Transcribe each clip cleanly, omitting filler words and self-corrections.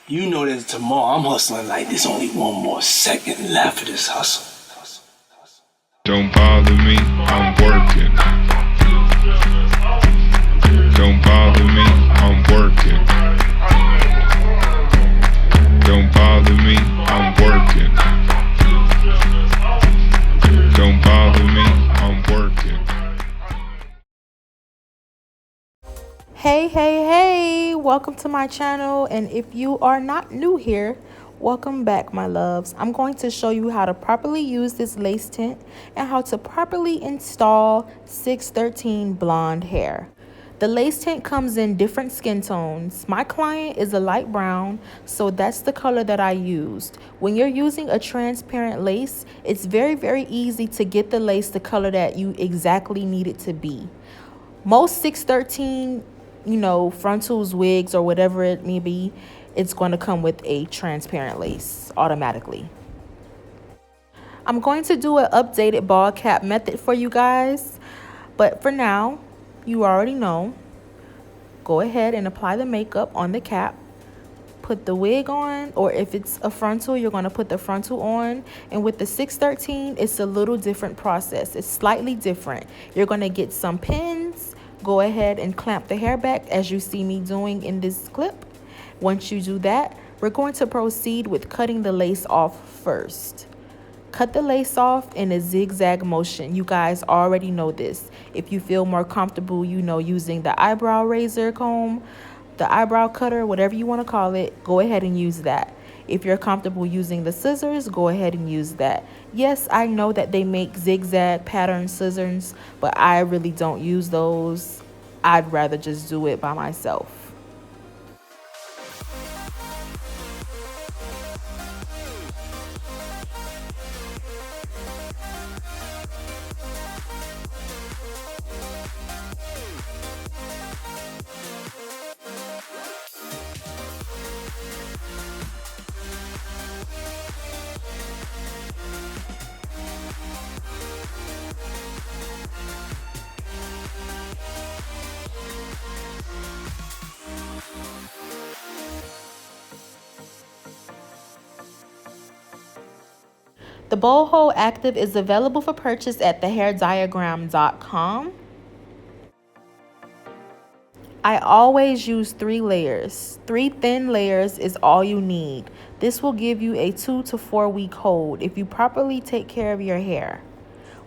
You know that tomorrow I'm hustling like there's only one more second left of this hustle. Don't bother me, I'm working. Don't bother me, I'm working. Don't bother me, I'm working. Don't bother me, I'm working. Hey, welcome to my channel, and if you are not new here, welcome back, my loves. I'm going to show you how to properly use this lace tint and how to properly install 613 blonde hair. The lace tint comes in different skin tones. My client is a light brown, so that's the color that I used. When you're using a transparent lace, it's very easy to get the lace the color that you exactly need it to be. Most 613, frontals, wigs, or whatever it may be, it's going to come with a transparent lace automatically. I'm going to do an updated ball cap method for you guys, but for now, you already know. Go ahead and apply the makeup on the cap. Put the wig on, or if it's a frontal, you're going to put the frontal on. And with the 613, it's a little different process. It's slightly different. You're going to get some pins. Go ahead and clamp the hair back as you see me doing in this clip. Once you do that, we're going to proceed with cutting the lace off first. Cut the lace off in a zigzag motion. You guys already know this. If you feel more comfortable, using the eyebrow razor comb, the eyebrow cutter, whatever you want to call it, go ahead and use that. If you're comfortable using the scissors, go ahead and use that. Yes, I know that they make zigzag pattern scissors, but I really don't use those. I'd rather just do it by myself. The Bowl Hold Active is available for purchase at thehairdiagram.com. I always use 3 layers. 3 thin layers is all you need. This will give you a 2 to 4 week hold if you properly take care of your hair.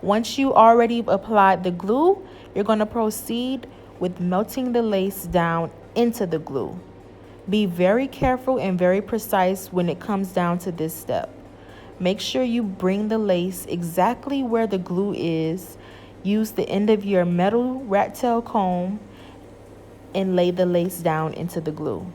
Once you already applied the glue, you're going to proceed with melting the lace down into the glue. Be very careful and very precise when it comes down to this step. Make sure you bring the lace exactly where the glue is. Use the end of your metal rat tail comb and lay the lace down into the glue.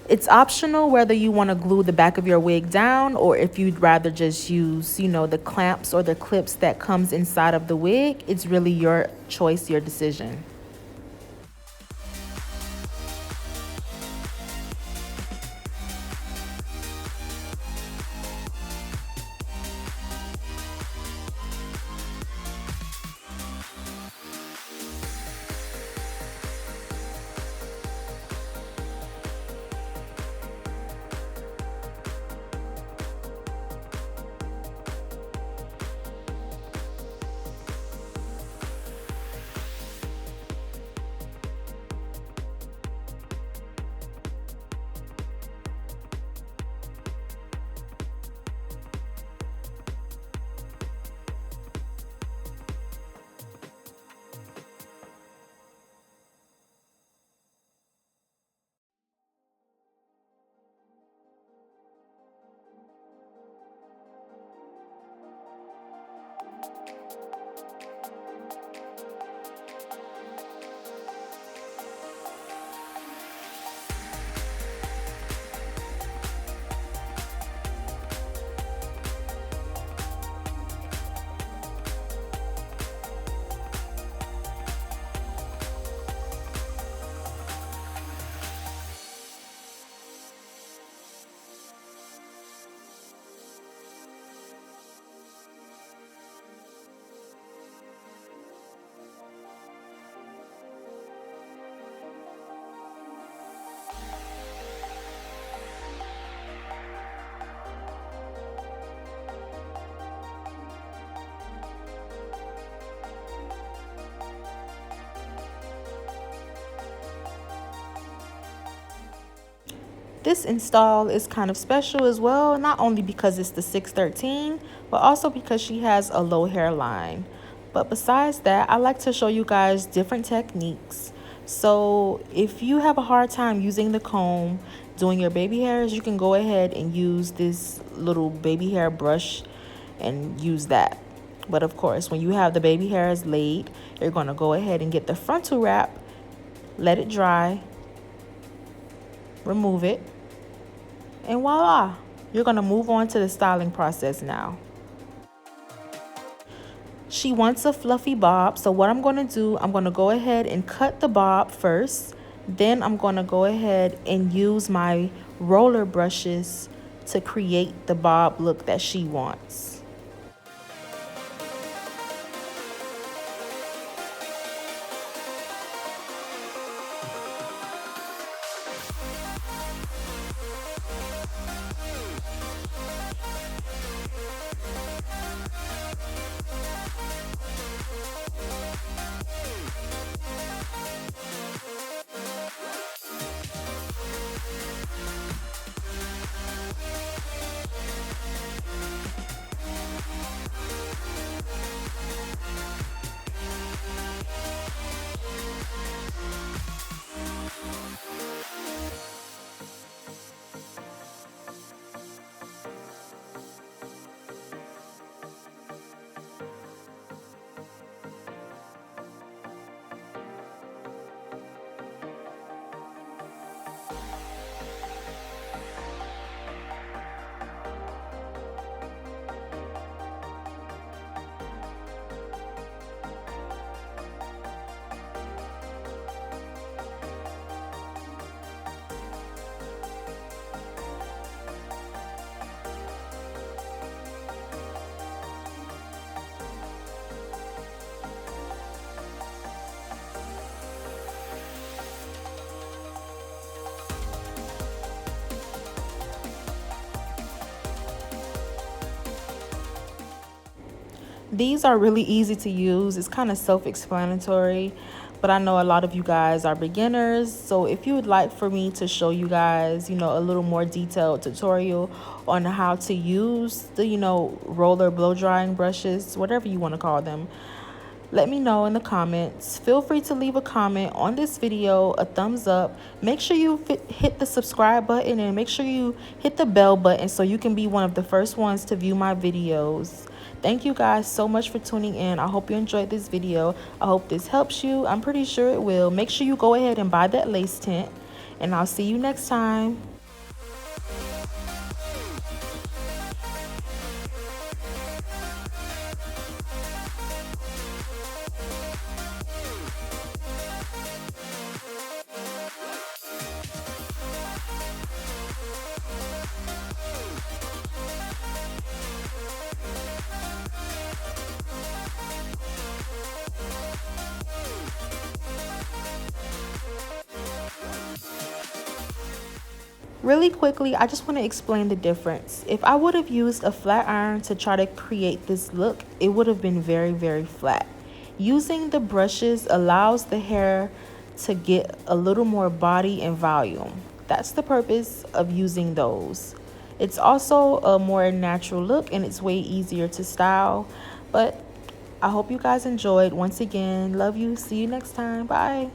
It's optional whether you want to glue the back of your wig down or if you'd rather just use, the clamps or the clips that comes inside of the wig. It's really your choice, your decision. This install is kind of special as well, not only because it's the 613, but also because she has a low hairline. But besides that, I like to show you guys different techniques. So if you have a hard time using the comb doing your baby hairs, you can go ahead and use this little baby hair brush and use that. But of course, when you have the baby hairs laid, you're going to go ahead and get the frontal wrap, let it dry, remove it, and voila, you're going to move on to the styling process now. She wants a fluffy bob, so what I'm going to do, I'm going to go ahead and cut the bob first. Then I'm going to go ahead and use my roller brushes to create the bob look that she wants. These are really easy to use. It's kind of self-explanatory, but I know a lot of you guys are beginners. So if you would like for me to show you guys, a little more detailed tutorial on how to use the, roller blow drying brushes, whatever you want to call them, let me know in the comments. Feel free to leave a comment on this video, a thumbs up. Make sure you hit the subscribe button and make sure you hit the bell button so you can be one of the first ones to view my videos. Thank you guys so much for tuning in. I hope you enjoyed this video. I hope this helps you. I'm pretty sure it will. Make sure you go ahead and buy that lace tint, and I'll see you next time. Really quickly, I just want to explain the difference. If I would have used a flat iron to try to create this look, it would have been very, very flat. Using the brushes allows the hair to get a little more body and volume. That's the purpose of using those. It's also a more natural look and it's way easier to style. But I hope you guys enjoyed. Once again, love you. See you next time. Bye.